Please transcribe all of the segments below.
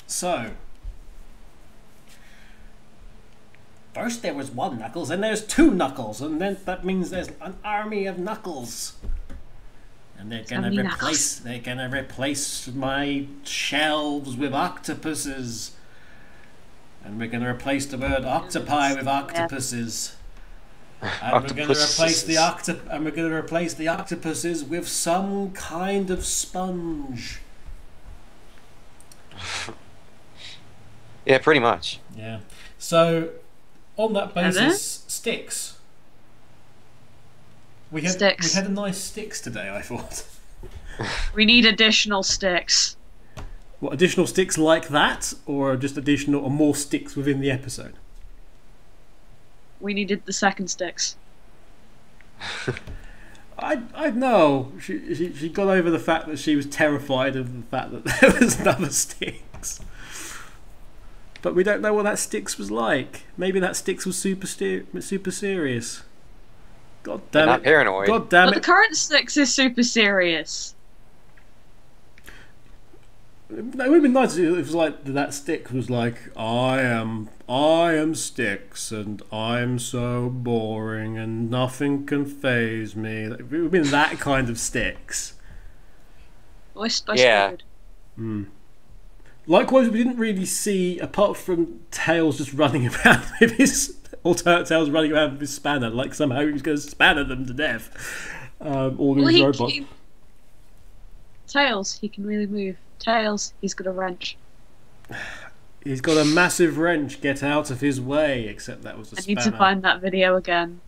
So, first there was one Knuckles, and there's two Knuckles, and then that means there's an army of Knuckles. And they're gonna replace my shelves with octopuses. And we're gonna replace the word octopi with octopuses. And we're gonna replace the octopuses with some kind of sponge. Yeah, pretty much. Yeah. So, on that basis, sticks. We had a nice sticks today, I thought. We need additional sticks. What, additional sticks like that, or just additional or more sticks within the episode? We needed the second sticks. I know. She got over the fact that she was terrified of the fact that there was another sticks. But we don't know what that sticks was like. Maybe that sticks was super serious. God damn it! Not paranoid. God damn it! But the current sticks is super serious. It would have been nice if it was like that stick was like, I am Sticks, and I'm so boring, and nothing can faze me. It would have been that kind of Sticks. Yeah. Likewise, we didn't really see, apart from Tails just running around with his, or Tails running around with his spanner, like somehow he was going to spanner them to death. All these robots. Tails, he can really move. Tails, he's got a wrench. He's got a massive wrench. Get out of his way. Except that was a spanner. I need to find that video again.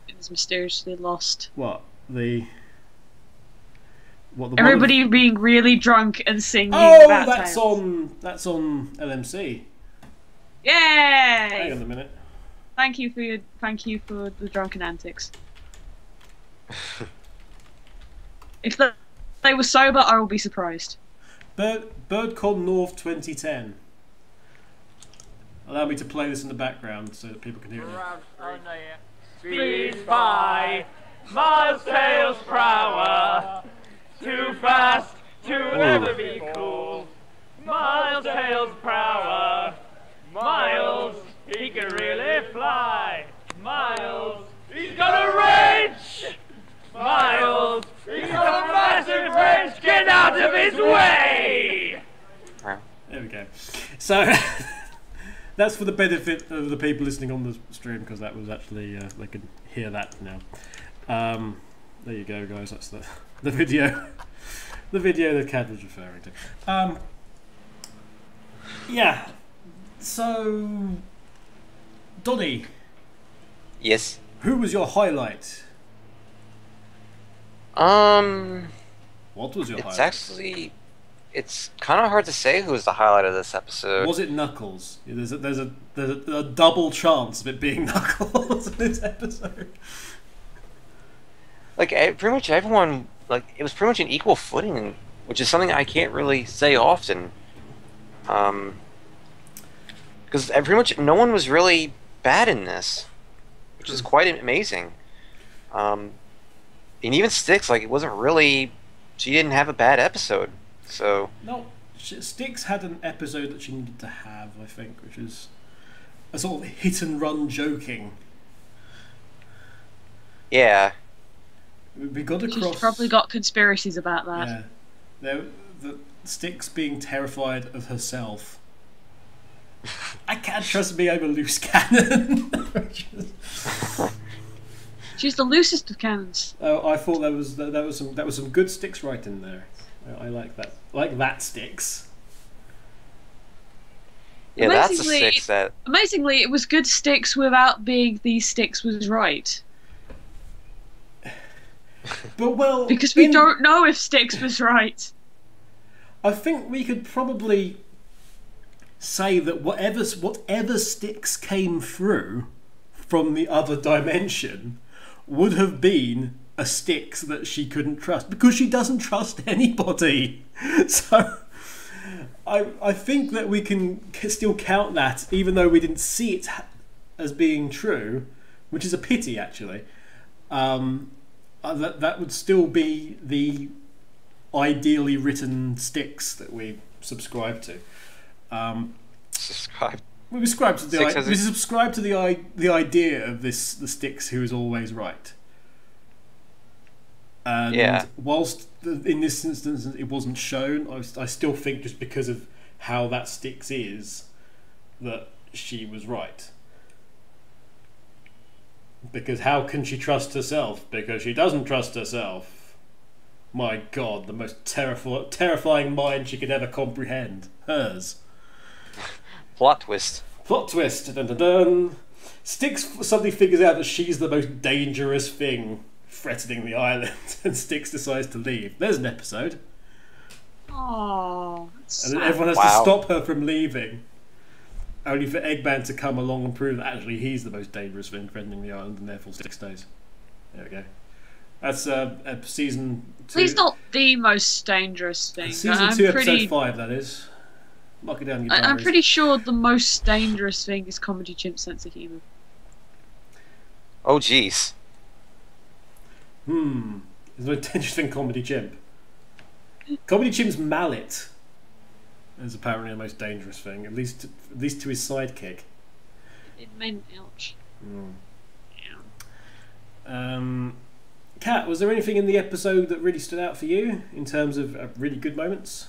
It was mysteriously lost. What everybody being really drunk and singing. Oh, about that's Tails. that's on LMC. Yay! Hang on a minute. Thank you for the drunken antics. If they were sober, I will be surprised. Birdcon North 2010. Allow me to play this in the background so that people can hear it. Speed by Miles Tails Prower. Too fast to ever be cool. Miles Tails Prower. Miles, he can really fly. Miles, he's got a wrench. Miles, he's got a massive wrench. Get out of his way. There we go. So that's for the benefit of the people listening on the stream, because that was actually they can hear that now. There you go, guys. That's the video, the video that Cad was referring to. Yeah. So, Donnie. Yes. Who was your highlight? What was your highlight? It's kind of hard to say who was the highlight of this episode. Was it Knuckles? There's a double chance of it being Knuckles in this episode. Like, pretty much everyone, like, it was pretty much an equal footing, which is something I can't really say often. Because pretty much no one was really bad in this, which is quite amazing. And even Styx, like, it wasn't really, she didn't have a bad episode. So no, Styx had an episode that she needed to have, I think, which is a sort of hit and run joking. Yeah. We got across. She's probably got conspiracies about that. Yeah, the Styx being terrified of herself. I can't trust me over loose cannon. She's the loosest of cannons. Oh, I thought that was some good Styx right in there. I like that. Like that Styx. Yeah, that's a Styx that. Amazingly, it was good Styx without being the Styx was right. But because we don't know if Styx was right. I think we could probably say that whatever Styx came through from the other dimension would have been a Styx that she couldn't trust, because she doesn't trust anybody. So I think that we can still count that, even though we didn't see it as being true, which is a pity actually. That would still be the ideally written sticks that we subscribe to. Subscribe. We subscribe to the idea of the Sticks who is always right. And whilst in this instance it wasn't shown, I still think just because of how that Sticks is, that she was right. Because how can she trust herself? Because she doesn't trust herself. My God, the most terrifying mind she could ever comprehend. Hers. Plot twist. Plot twist. Dun, dun, dun. Sticks suddenly figures out that she's the most dangerous thing threatening the island, and Sticks decides to leave. There's an episode. Oh, and then everyone has to stop her from leaving, only for Eggman to come along and prove that actually he's the most dangerous thing threatening the island, and therefore Sticks stays. There we go. That's season 2. He's not the most dangerous thing. Season 2, episode 5, that is. Mark it down in your diaries. I'm pretty sure the most dangerous thing is Comedy Chimp's sense of humour. Oh, jeez. There's no dangerous thing Comedy Chimp. Comedy Chimp's mallet is apparently the most dangerous thing, at least to his sidekick. It meant ouch. Kat, was there anything in the episode that really stood out for you in terms of really good moments?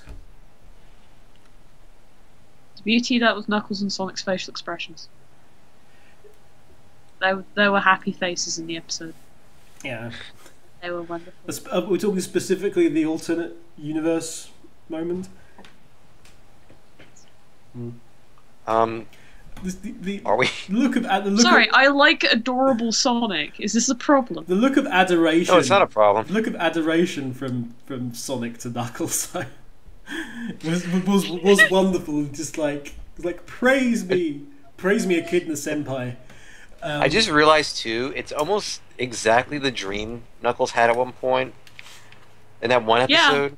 The beauty that was Knuckles and Sonic's facial expressions. There were happy faces in the episode. Yeah. They were wonderful. We're talking specifically the alternate universe moment? Are we? Sorry, I like adorable Sonic. Is this a problem? The look of adoration. No, it's not a problem. The look of adoration from Sonic to Knuckles was wonderful. Just like praise me, Echidna Senpai. I just realized too, it's almost exactly the dream Knuckles had at one point in that one episode.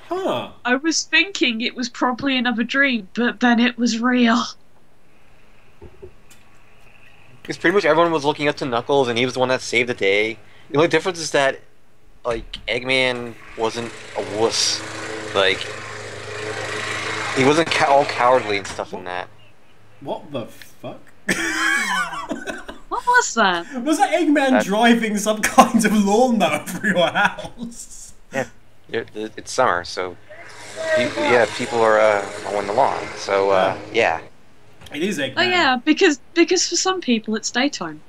Huh. I was thinking it was probably another dream, but then it was real. Because pretty much everyone was looking up to Knuckles, and he was the one that saved the day. The only difference is that, like, Eggman wasn't a wuss. Like, he wasn't all cowardly and stuff in that. What the fuck? What was that? Was that Eggman driving some kind of lawnmower through your house? Yeah, it's summer, so people are mowing the lawn. So yeah. It is Eggman. Oh yeah, because for some people it's daytime.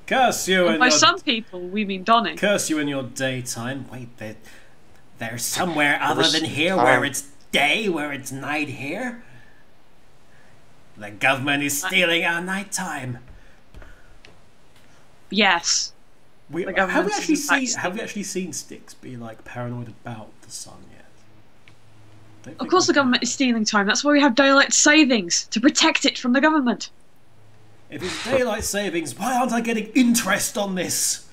Curse you! And by some people we mean Donnie. Curse you in your daytime. Wait, there's somewhere other than here where it's day, where it's night here. The government is stealing our nighttime. Yes. Have we actually seen Sticks be like paranoid about the sun yet? Of course the government is stealing time. That's why we have daylight savings, to protect it from the government. If it's daylight savings, why aren't I getting interest on this?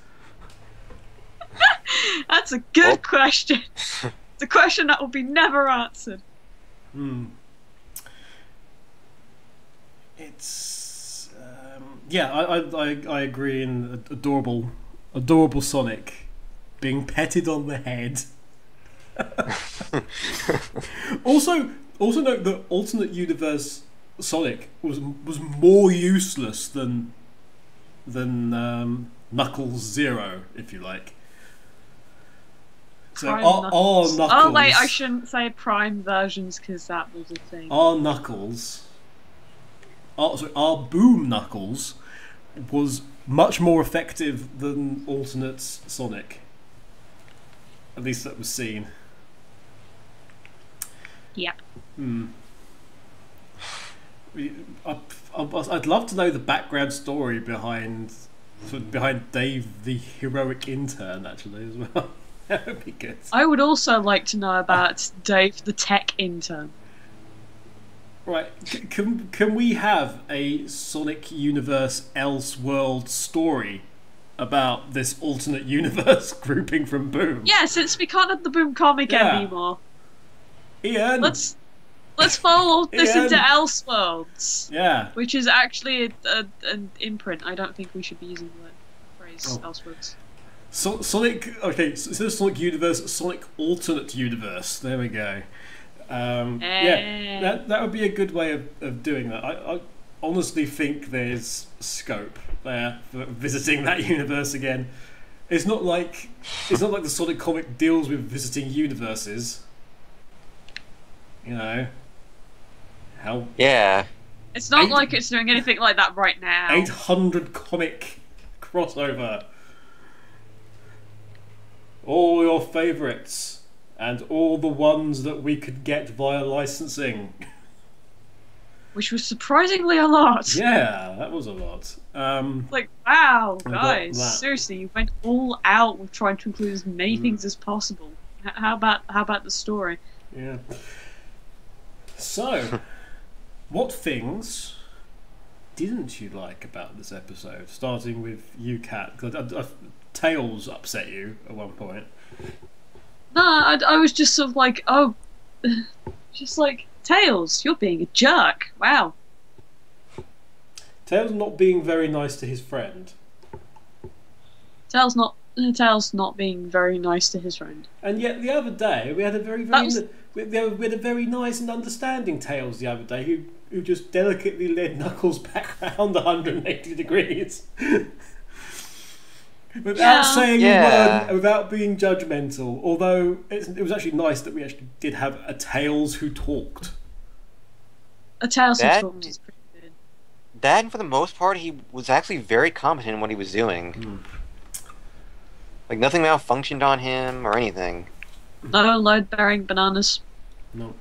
That's a good question. It's a question that will be never answered. It's I agree in adorable Sonic being petted on the head. also note that alternate universe Sonic was more useless than Knuckles Zero, if you like. So our Knuckles. Oh wait, I shouldn't say prime versions because that was a thing. Our Knuckles. Our Boom Knuckles was much more effective than alternate Sonic. At least that was seen. Yep. I'd love to know the background story behind Dave, the heroic intern, actually, as well. That would be good. I would also like to know about Dave, the tech intern. Right, can we have a Sonic Universe Elseworld story about this alternate universe grouping from Boom? Yeah, since we can't have the Boom comic anymore. Ian! Let's follow this into Elseworlds. Yeah. Which is actually an imprint. I don't think we should be using the phrase Elseworlds. Sonic. Okay, so instead of Sonic Universe, Sonic Alternate Universe. There we go. Yeah, that would be a good way of doing that. I honestly think there's scope there for visiting that universe again. It's not like the Sonic comic deals with visiting universes. You know how? Yeah. It's not like it's doing anything like that right now. 800 comic crossover. All your favourites and all the ones that we could get via licensing. Which was surprisingly a lot. Yeah, that was a lot. Like, wow, I got guys, that. seriously, you went all out with trying to include as many things as possible. How about the story? Yeah. So, what things didn't you like about this episode? Starting with you, Kat. Tails upset you at one point. No, I was just sort of like, oh, just like, Tails, you're being a jerk. Wow. Tails not being very nice to his friend. Tails not being very nice to his friend. And yet the other day we had a very we had a very nice and understanding Tails the other day who just delicately led Knuckles back around 180 degrees. Without saying a word, without being judgmental. Although it was actually nice that we actually did have a Tails who talked. A Tails who talked is pretty good. That, and for the most part, he was actually very competent in what he was doing. Like, nothing malfunctioned on him or anything. No load-bearing bananas. No.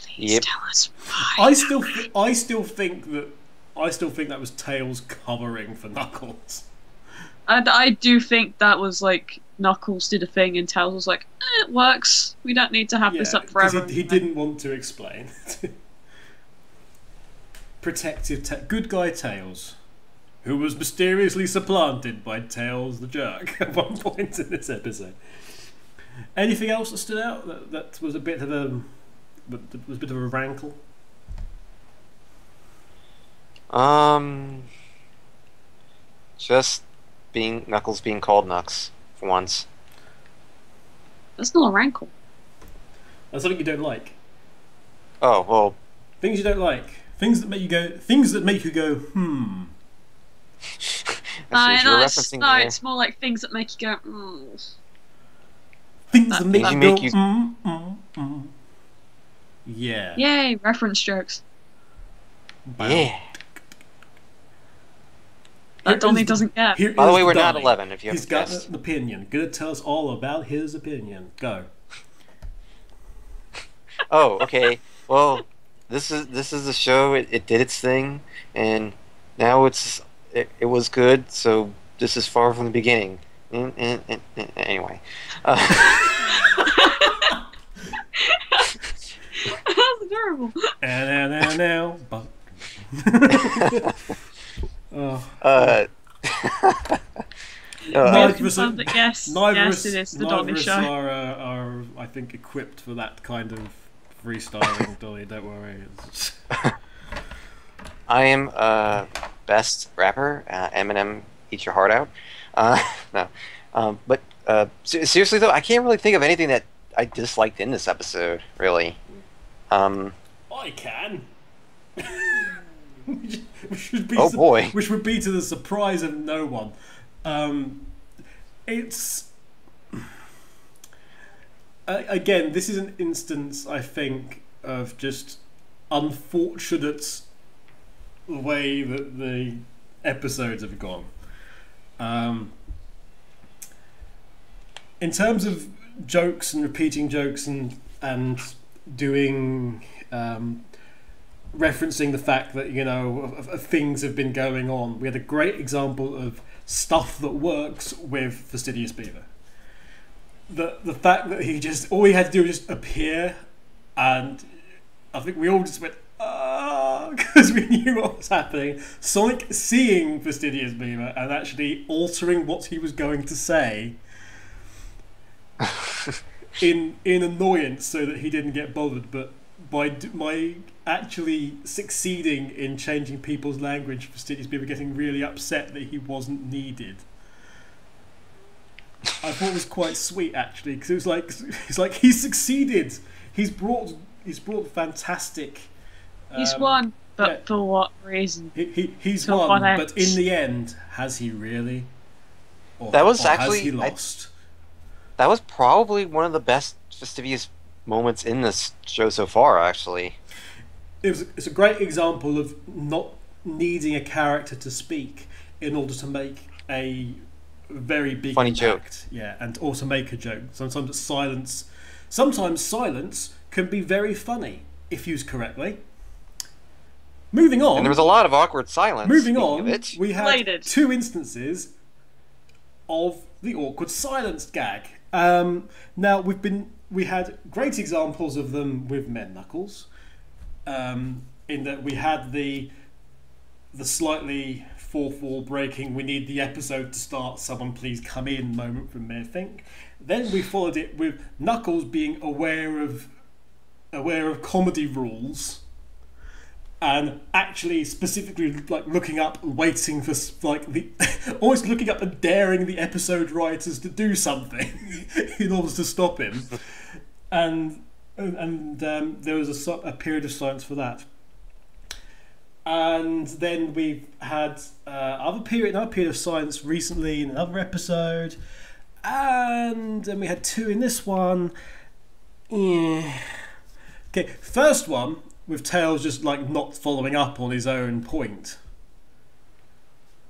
Please tell us why. I still think that was Tails covering for Knuckles. And I do think that was like Knuckles did a thing and Tails was like, it works. We don't need to have this up forever. He didn't want to explain. Good guy Tails, who was mysteriously supplanted by Tails the Jerk at one point in this episode. Anything else that stood out that was a bit of a rankle? Just Knuckles being called Knux for once. That's not a rankle. That's something you don't like. Oh, well. Things you don't like. Things that make you go. Hmm. It's more like things that make you go. Things that make you go. Yeah. Yay! Reference jokes. Yeah. That Donnie doesn't get. By the way, we're not 11. If you haven't guessed. He's got an opinion. Gonna tell us all about his opinion. Go. Oh, okay. Well, this is the show. It did its thing, and now it was good. So this is far from the beginning. Anyway. That's adorable. Now. Neither of us are, I think, equipped for that kind of freestyling, Donnie. Don't worry. I am best rapper. Eminem, eat your heart out. No, but seriously though, I can't really think of anything that I disliked in this episode. Really. I can. Which would be to the surprise of no one. It's again, this is an instance, I think, of just unfortunate way that the episodes have gone. In terms of jokes and repeating jokes and doing referencing the fact that, you know, of things have been going on. We had a great example of stuff that works with Fastidious Beaver. The fact that all he had to do was just appear, and I think we all just went, because we knew what was happening. Sonic seeing Fastidious Beaver and actually altering what he was going to say in annoyance so that he didn't get bothered, but by actually succeeding in changing people's language for Stitches people getting really upset that he wasn't needed. I thought it was quite sweet actually, because it's like he succeeded. He's brought fantastic. He's won, but for what reason? He's won, but in the end, has he really? Or, that was or actually has he lost? That was probably one of the best Fastidious moments in this show so far. Actually, it's a great example of not needing a character to speak in order to make a very big funny impact. joke. Yeah, and also make a joke. Sometimes silence can be very funny if used correctly. Moving on. And there was a lot of awkward silence. Moving on, we had Related. 2 instances of the awkward silence gag. Now we had great examples of them with Men Knuckles, in that we had the slightly fourth wall breaking, we need the episode to start, someone please come in moment from Mayor Fink. Then we followed it with Knuckles being aware of comedy rules, and actually specifically like looking up, waiting for like always looking up and daring the episode writers to do something in order to stop him, and there was a period of silence for that. And then we've had another period of silence recently in another episode, and then we had 2 in this one. Yeah. Okay, first one with Tails just like not following up on his own point.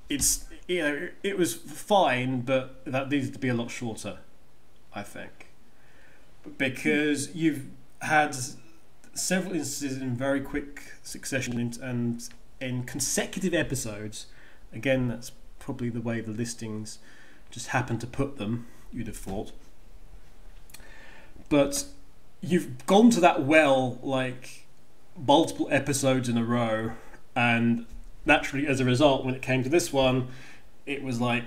It's, you know, it was fine, but that needed to be a lot shorter, I think, because you've had several instances in very quick succession and in consecutive episodes. Again, that's probably the way the listings just happened to put them, you'd have thought. But you've gone to that well like multiple episodes in a row, and naturally as a result when it came to this one it was like,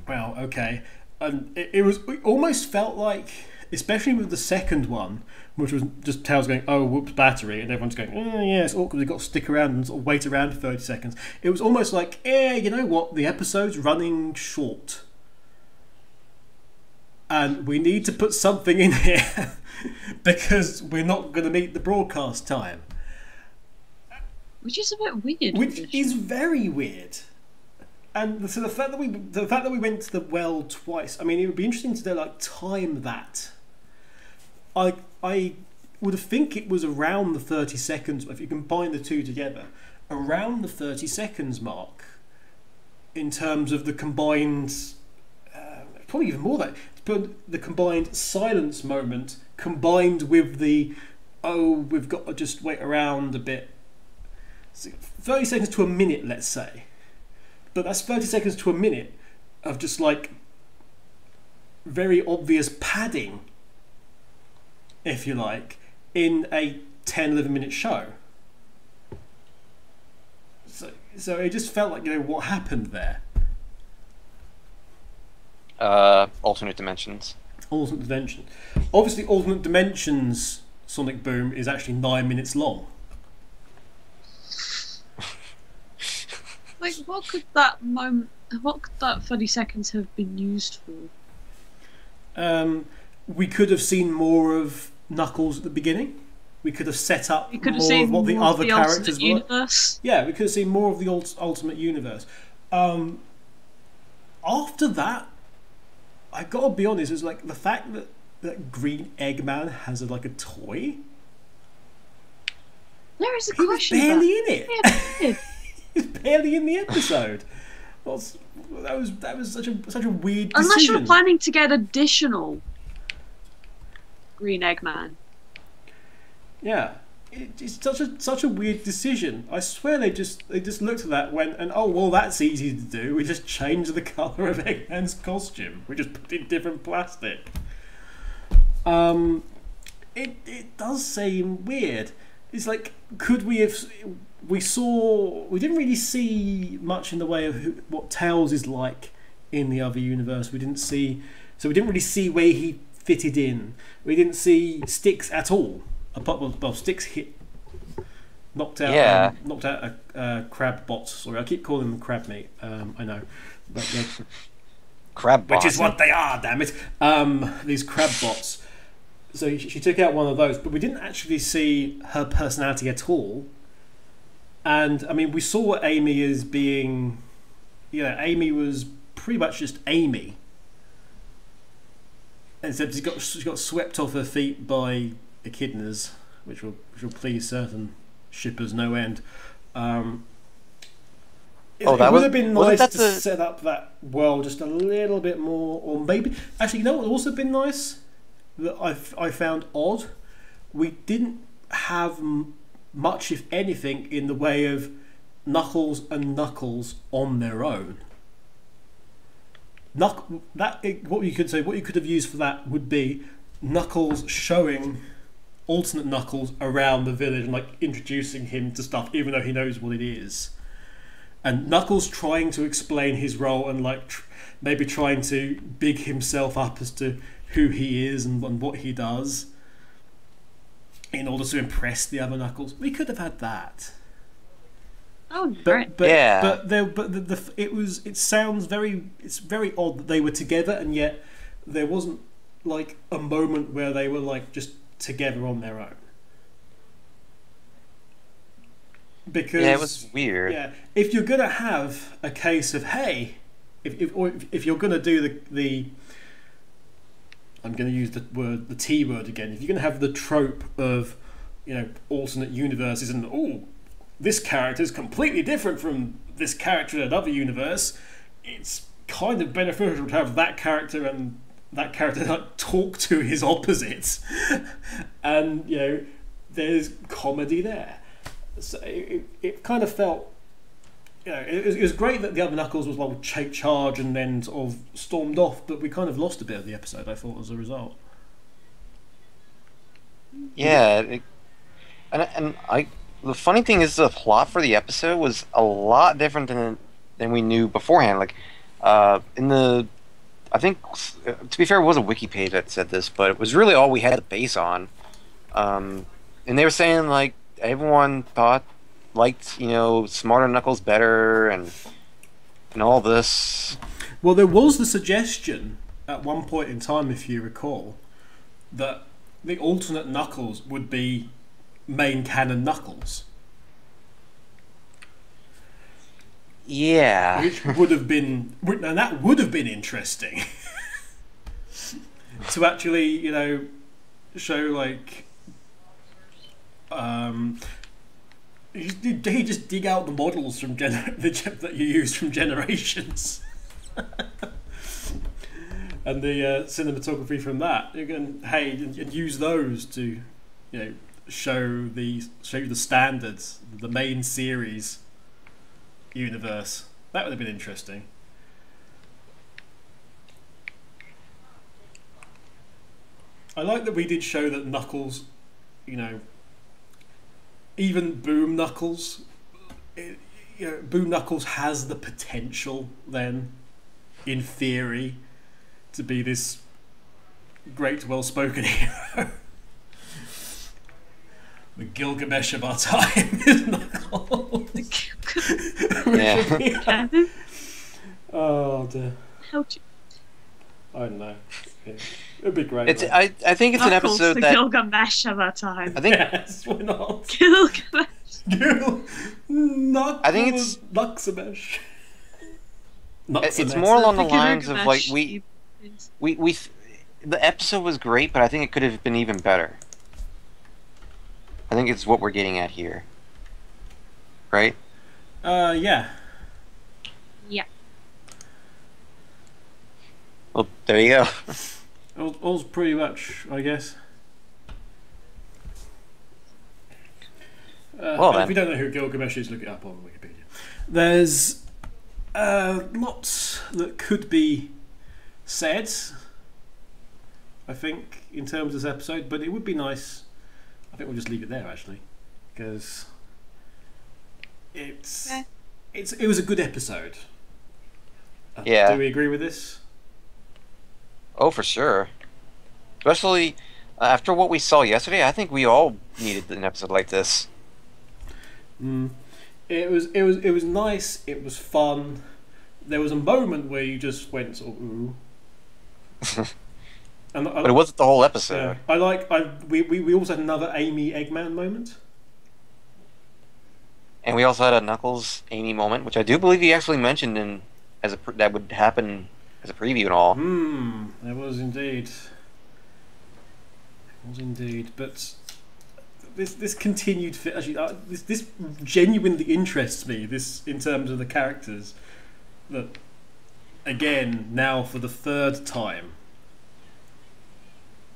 well, okay. And it almost felt like, especially with the second one, which was just Tails going, oh, whoops, battery, and everyone's going, oh, yeah, it's awkward, we've got to stick around and sort of wait around for 30 seconds. It was almost like, you know what, the episode's running short, and we need to put something in here because we're not going to meet the broadcast time. Which is a bit weird. Which is very weird. And so the fact that we went to the well twice, I mean, it would be interesting to like time that. I would think it was around the 30 seconds, if you combine the 2 together, around the 30 seconds mark in terms of the combined, probably even more than that, but the combined silence moment combined with the, oh, we've got to just wait around a bit. So 30 seconds to a minute, let's say. But that's 30 seconds to a minute of just like very obvious padding, if you like, in a 10-11 minute show. So it just felt like, you know, what happened there? Alternate dimensions. Alternate dimension. Obviously, alternate dimensions Sonic Boom is actually 9 minutes long. Like, what could that 30 seconds have been used for? We could have seen more of Knuckles at the beginning. We could have set up more of what the other characters were. Universe. Yeah, we could have seen more of the Ultimate Universe. After that, I gotta be honest, it was like the fact that Green Eggman has a toy. There is a He was question. barely in it. Yeah, He's barely in the episode. That was such a weird decision. unless you're planning to get additional Green Eggman. Yeah, it's such a weird decision. I swear they just looked at that, went, and oh well, that's easy to do. We just change the colour of Eggman's costume. We just put in different plastic. It does seem weird. It's like, could we have? We didn't really see much in the way of what Tails is like in the other universe. We didn't really see where he fitted in. We didn't see Styx at all well, Sticks knocked out Yeah. knocked out a crab bot. Sorry, I keep calling them crab meat. I know, but Crab which boss. is what they are. Damn it! These crab bots. So she took out one of those, but we didn't actually see her personality at all. And I mean, we saw Amy as being, Amy was pretty much just Amy. Except she got swept off her feet by echidnas, which will please certain shippers no end. It would have been nice to set up that world just a little bit more, or maybe actually, what would also been nice that I found odd. We didn't have much, if anything, in the way of Knuckles and Knuckles on their own. What you could have used for that would be Knuckles showing alternate Knuckles around the village and introducing him to stuff, even though he knows what it is. And Knuckles trying to explain his role and maybe trying to big himself up as to who he is and what he does in order to impress the other Knuckles. We could have had that. Oh, great. It's very odd that they were together and yet there wasn't a moment where they were just together on their own. Because it was weird. Yeah, if you're gonna have a case of if you're gonna do the I'm gonna use the T word again. If you're gonna have the trope of alternate universes and this character is completely different from this character in another universe, it's kind of beneficial to have that character and that character talk to his opposites, and there's comedy there. So it kind of felt, it was great that the other Knuckles was take charge and then sort of stormed off, but we kind of lost a bit of the episode, I thought, as a result. Yeah, the funny thing is the plot for the episode was a lot different than we knew beforehand. I think, to be fair, it was a wiki page that said this, but it was really all we had to base on. And they were saying everyone liked smarter Knuckles better and all this. Well, there was the suggestion at one point in time, if you recall, that the alternate Knuckles would be main canon Knuckles. Yeah. Which would have been, and that would have been interesting to actually, show he just dig out the models from that you used from Generations, and the cinematography from that. You can and use those to, show the standards, the main series universe. That would have been interesting. I like that we did show that Knuckles, even Boom Knuckles, Boom Knuckles has the potential then, in theory, to be this great, well-spoken hero. The Gilgamesh of our time is Knuckles. Yeah. Oh dear. How'd you... I don't know. Yeah. It'd be great. I think it's an Knuckles, episode the that Gilgamesh of our time. I think Yes, why not? Gilgamesh. I think it's Luxamesh. It's more along the The lines of Gilgamesh we the episode was great, but I think it could have been even better. I think it's what we're getting at here, right? Yeah. Yeah. Well, there you go. All's pretty much, I guess. Well, then. If you don't know who Gilgamesh is, look it up on Wikipedia. There's lots that could be said, I think, in terms of this episode, but it would be nice. I think we'll just leave it there, actually, because it was a good episode. Yeah. Do we agree with this? Oh, for sure. Especially, After what we saw yesterday, I think we all needed an episode like this. It was nice. It was fun. There was a moment where you just went sort of ooh. But it wasn't the whole episode. Yeah, we also had another Amy Eggman moment. And we also had a Knuckles Amy moment, which I do believe he actually mentioned that would happen as a preview and all. There was indeed. But this continued actually this genuinely interests me. This in terms of the characters. That again now for the third time.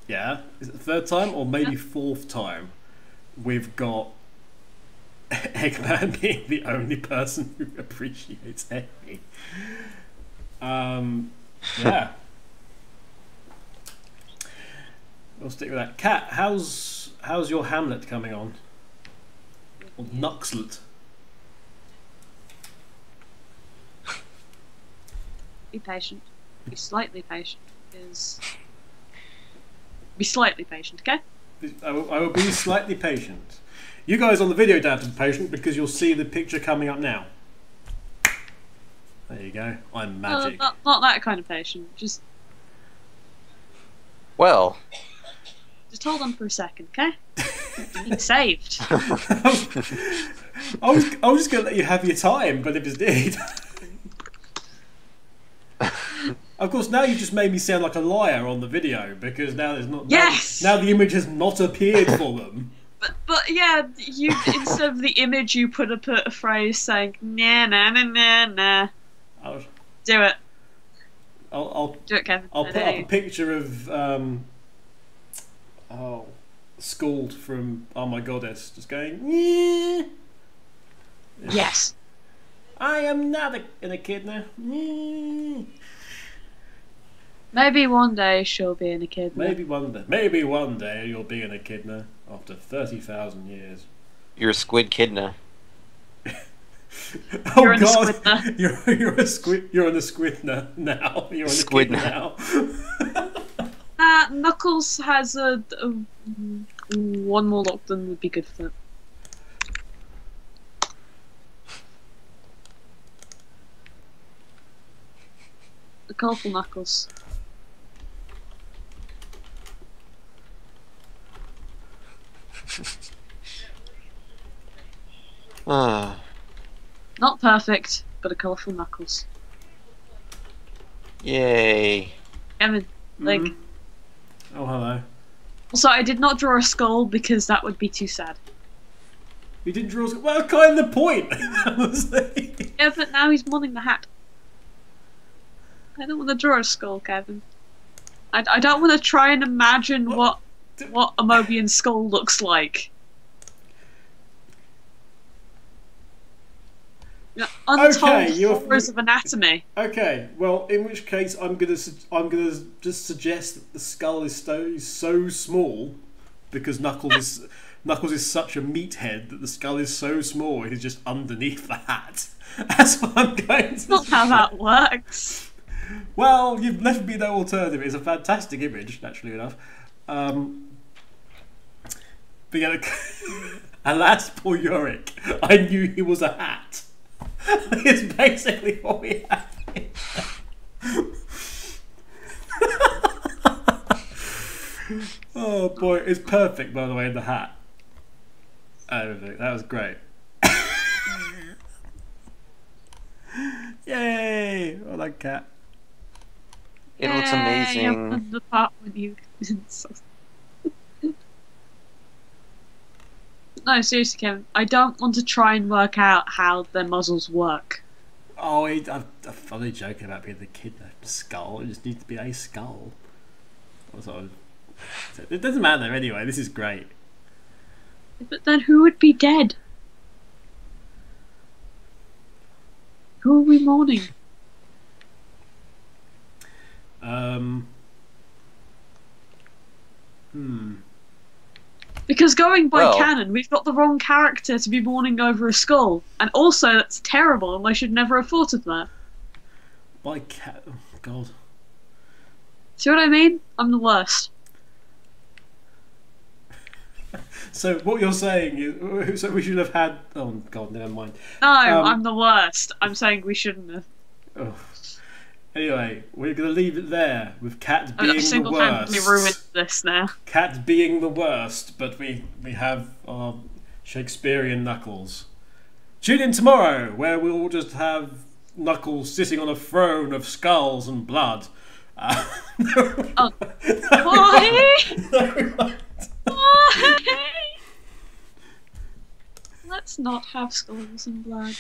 Yeah, is it the third time or maybe fourth time? We've got Eggman being the only person who appreciates Amy. Yeah. We'll stick with that. Kat, how's your Hamlet coming on? Or Knuckslet? Be patient. Be slightly patient. Be slightly patient, okay? I will be slightly patient. You guys on the video don't have to be patient because you'll see the picture coming up now. There you go. I'm magic. Not that kind of patient. Just hold on for a second, okay? Being saved. I was just going to let you have your time, but it was indeed. Of course, now you've just made me sound like a liar on the video because now there's not. Yes. Now the image has not appeared for them. But yeah, you instead of the image, you put a phrase saying nah nah nah nah nah. Do it. I'll do it, Kevin. I'll put up a picture of Scald from Oh My Goddess just going. Yeah. Yes. I am not an echidna. Maybe one day she'll be an echidna. Maybe one day you'll be an echidna after 30,000 years. You're a squid kidna. You're in God, you're a squid. You're on a squidna now. You're on a squid now. Knuckles has a one more lockdown would be good for that. The colourful Knuckles. Not perfect, but a colourful Knuckles. Yay. Kevin, like. Oh, hello. Also, I did not draw a skull because that would be too sad. You didn't draw a skull? Well, that's kind of the point. Yeah, but now he's mourning the hat. I don't want to draw a skull, Kevin. I don't want to try and imagine what a Mobian skull looks like. Untold horrors of anatomy. Okay, well, in which case I'm gonna just suggest that the skull is so small because Knuckles is such a meathead that the skull is so small it is just underneath the hat. That's what I'm going to. That's not how that works. Well, you've left me no alternative. It's a fantastic image, naturally enough. But yeah, alas, poor Yorick. I knew he was a hat. It's basically what we have here. Oh boy, it's perfect, by the way, in the hat. Everything. That was great. Yay! I like cat. It looks amazing. The part when you. No, seriously, Kevin. I don't want to try and work out how their muzzles work. Oh, I'm funny joking about being the kid. The skull. It just needs to be a skull. It doesn't matter anyway. This is great. But then, who would be dead? Who are we mourning? Because going by canon, we've got the wrong character to be mourning over a skull. And also, that's terrible, and I should never have thought of that. By cat... Oh, God. See what I mean? I'm the worst. So what you're saying is, so we should have had. Oh God, never mind. No, I'm the worst. I'm saying we shouldn't have. Oh. Anyway, we're going to leave it there with Cat being I've the single-handedly worst. ruined this now. Cat being the worst, but we have our Shakespearean Knuckles. Tune in tomorrow, where we'll just have Knuckles sitting on a throne of skulls and blood. Oh. Why? Why? Let's not have skulls and blood.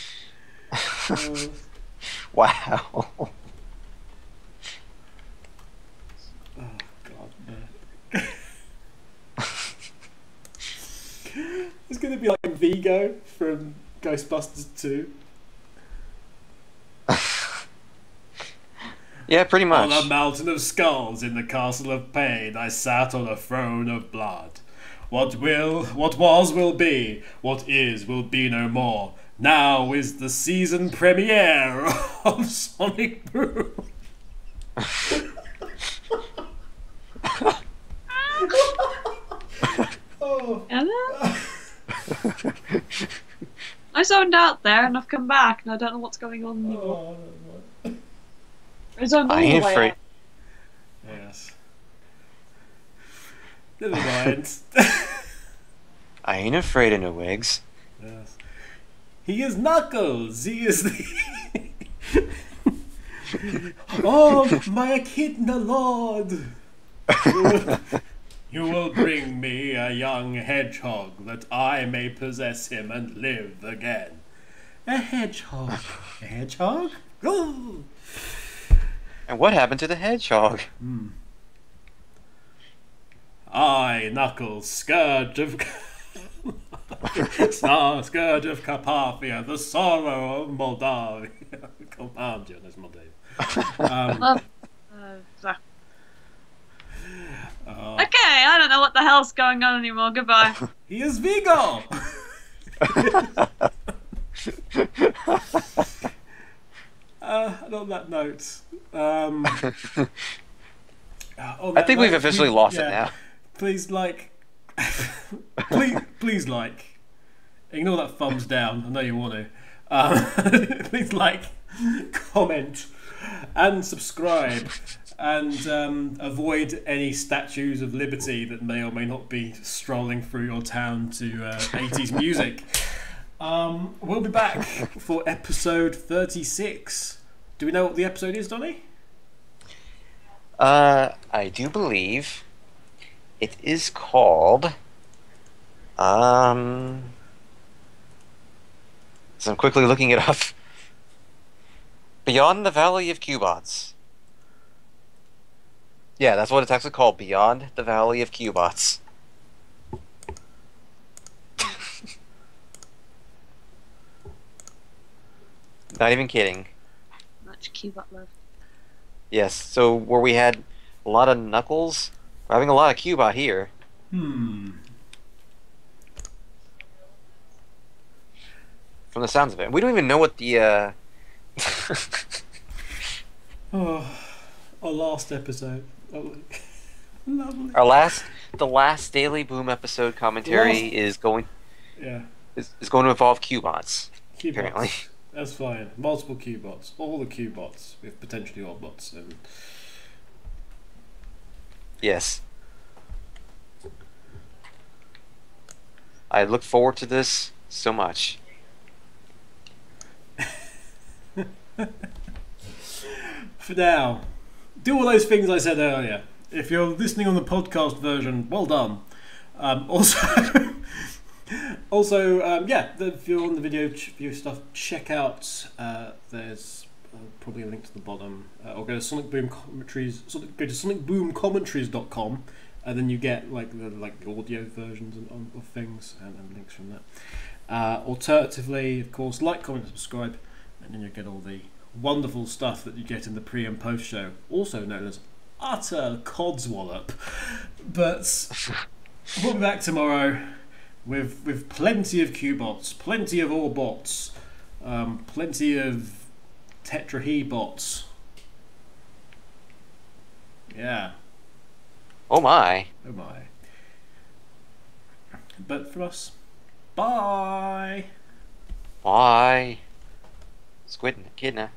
Wow. Oh God, no. It's gonna be like Vigo from Ghostbusters 2. Yeah, pretty much. On a mountain of skulls in the castle of pain, I sat on a throne of blood. What was will be, what is will be no more. Now is the season premiere of Sonic Boom. Ella? I zoned out there and I've come back and I don't know what's going on anymore. I zoned all the ain't way afraid. out. Yes. Never mind. I ain't afraid of no wigs. Yes. He is Knuckles. He is the. Oh, my echidna lord! You will bring me a young hedgehog that I may possess him and live again. A hedgehog. A hedgehog? Oh. And what happened to the hedgehog? I, Knuckles, scourge of scourge of Carpathia, the sorrow of Moldavia. Compoundia, that's Moldavia. Okay, I don't know what the hell's going on anymore. Goodbye. He is Vigo! And on that note, I think we've officially lost it now. Please like, please like. Ignore that thumbs down. I know you want to. Please like, comment, and subscribe, and avoid any statues of liberty that may or may not be strolling through your town to 80s music. We'll be back for episode 36. Do we know what the episode is, Donnie? I do believe it is called. So I'm quickly looking it up. Beyond the Valley of Cubots. Yeah, that's what it's actually called. Beyond the Valley of Cubots. Not even kidding. Much Cubot love. Yes, so where we had a lot of Knuckles, we're having a lot of Cubot here. From the sounds of it. We don't even know what the, Oh, our last episode. Oh, lovely. the last Daily Boom episode commentary is going is going to involve Cubots. Apparently. That's fine. Multiple Cubots. All the Cubots with potentially Oddbots. And yes. I look forward to this so much. For now, do all those things I said earlier. If you're listening on the podcast version, well done. If you're on the video view stuff, check out. There's probably a link to the bottom, or go to Sonic Boom Commentaries. Go to sonicboomcommentaries.com, and then you get the audio versions of things and links from that. Alternatively, of course, like, comment, subscribe, and then you get all the wonderful stuff that you get in the pre and post show, also known as utter codswallop. But we'll be back tomorrow with plenty of Cubots, plenty of Orbots, plenty of Tetrahebots. Yeah. Oh my. Oh my. But for us, bye. Bye. Squid and Echidna.